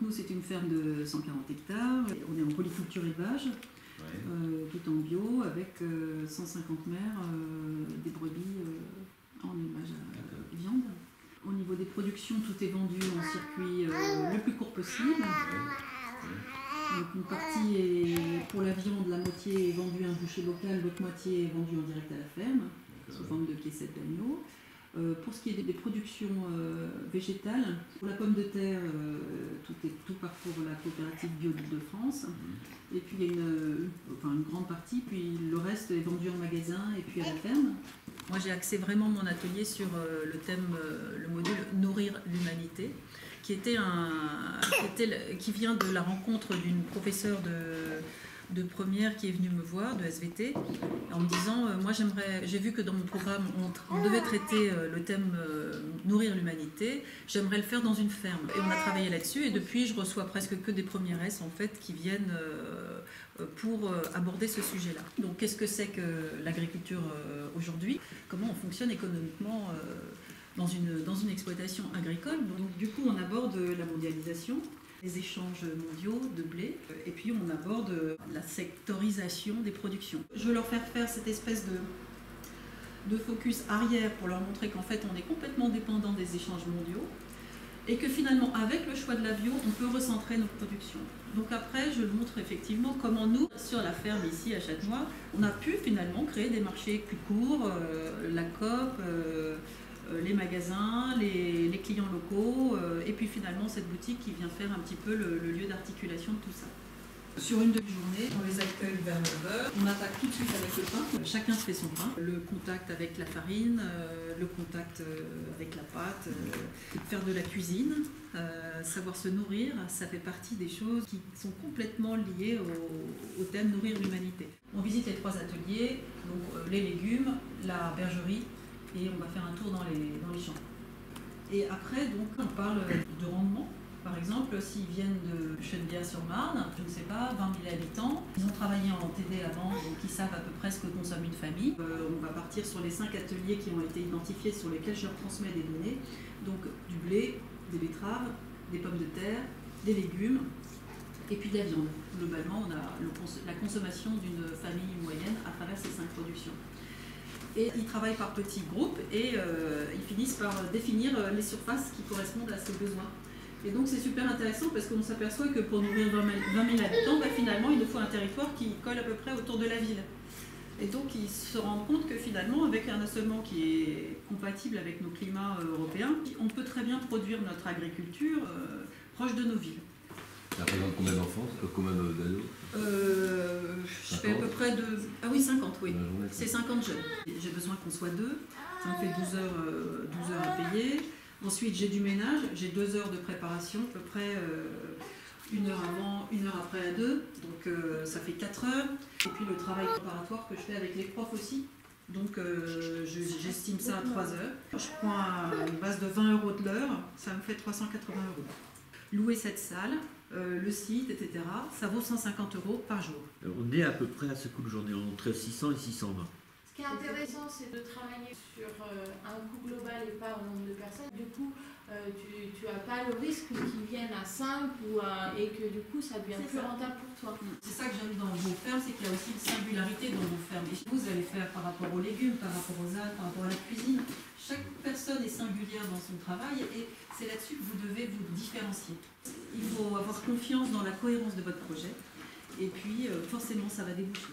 coup, c'est une ferme de 140 hectares. On est en polyculture élevage, tout en bio, avec 150 mères, des brebis en élevage à viande. Au niveau des productions, tout est vendu en circuit le plus court possible. Donc une partie est pour la viande, la moitié est vendue à un boucher local, l'autre moitié est vendue en direct à la ferme, sous forme de piécettes d'agneau. Pour ce qui est des productions végétales, pour la pomme de terre, tout part pour la coopérative Bio d'Île-de-France. Et puis il y a une grande partie, puis le reste est vendu en magasin et puis à la ferme. Moi j'ai axé vraiment mon atelier sur le thème, le module Nourrir l'humanité, qui vient de la rencontre d'une professeure de première qui est venue me voir, de SVT, en me disant moi j'ai vu que dans mon programme on devait traiter le thème Nourrir l'humanité, j'aimerais le faire dans une ferme. Et on a travaillé là-dessus et depuis je reçois presque que des premières S en fait qui viennent pour aborder ce sujet-là. Donc qu'est-ce que c'est que l'agriculture aujourd'hui? Comment on fonctionne économiquement dans une exploitation agricole? Donc du coup on aborde la mondialisation, les échanges mondiaux de blé, et puis on aborde la sectorisation des productions. Je veux leur faire cette espèce de focus arrière pour leur montrer qu'en fait on est complètement dépendant des échanges mondiaux et que finalement avec le choix de la bio on peut recentrer nos productions. Donc après je montre effectivement comment nous, sur la ferme ici à Châtenois, on a pu finalement créer des marchés plus courts, la coop, les magasins, les clients locaux, et puis finalement cette boutique qui vient faire un petit peu le lieu d'articulation de tout ça. Sur une demi-journée, on les accueille vers 9h, on attaque tout de suite avec le pain, chacun fait son pain, le contact avec la farine, le contact avec la pâte, faire de la cuisine, savoir se nourrir, ça fait partie des choses qui sont complètement liées au thème Nourrir l'humanité. On visite les 3 ateliers, donc les légumes, la bergerie, et on va faire un tour dans les champs. Et après, donc, on parle de rendement. Par exemple, s'ils viennent de Chenevière-sur-Marne, je ne sais pas, 20 000 habitants, ils ont travaillé en TD avant, donc ils savent à peu près ce que consomme une famille. On va partir sur les 5 ateliers qui ont été identifiés, sur lesquels je leur transmets des données. Donc du blé, des betteraves, des pommes de terre, des légumes, et puis de la viande. Globalement, on a la consommation d'une famille moyenne à travers ces 5 productions. Et ils travaillent par petits groupes et ils finissent par définir les surfaces qui correspondent à ces besoins. Et donc c'est super intéressant parce qu'on s'aperçoit que pour nourrir 20 000 habitants, finalement il nous faut un territoire qui colle à peu près autour de la ville. Et donc ils se rendent compte que finalement avec un assolement qui est compatible avec nos climats européens, on peut très bien produire notre agriculture proche de nos villes. Ça représente combien d'enfants? Combien d'ados? Je fais à peu près de... Ah oui, 50, oui. C'est 50 jeunes. J'ai besoin qu'on soit 2. Ça me fait 12 heures à payer. Ensuite, j'ai du ménage. J'ai 2 heures de préparation, à peu près 1 heure avant, 1 heure après à 2. Donc ça fait 4 heures. Et puis le travail préparatoire que je fais avec les profs aussi. Donc j'estime ça à 3 heures. Je prends une base de 20 € de l'heure. Ça me fait 380 €. Louer cette salle, le site, etc., ça vaut 150 € par jour. On est à peu près à ce coût de journée, entre 600 et 620. Ce qui est intéressant, c'est de travailler sur un coût global et pas au nombre de personnes. Du coup, tu n'as pas le risque qu'ils viennent à 5 et que du coup, ça devient plus rentable pour toi. C'est ça que j'aime dans vos fermes, c'est qu'il y a aussi une singularité dans vos fermes. Et vous allez faire par rapport aux légumes, par rapport aux algues, par rapport à la cuisine. Chaque personne est singulière dans son travail et c'est là-dessus que vous devez vous différencier. Il faut avoir confiance dans la cohérence de votre projet et puis forcément ça va déboucher.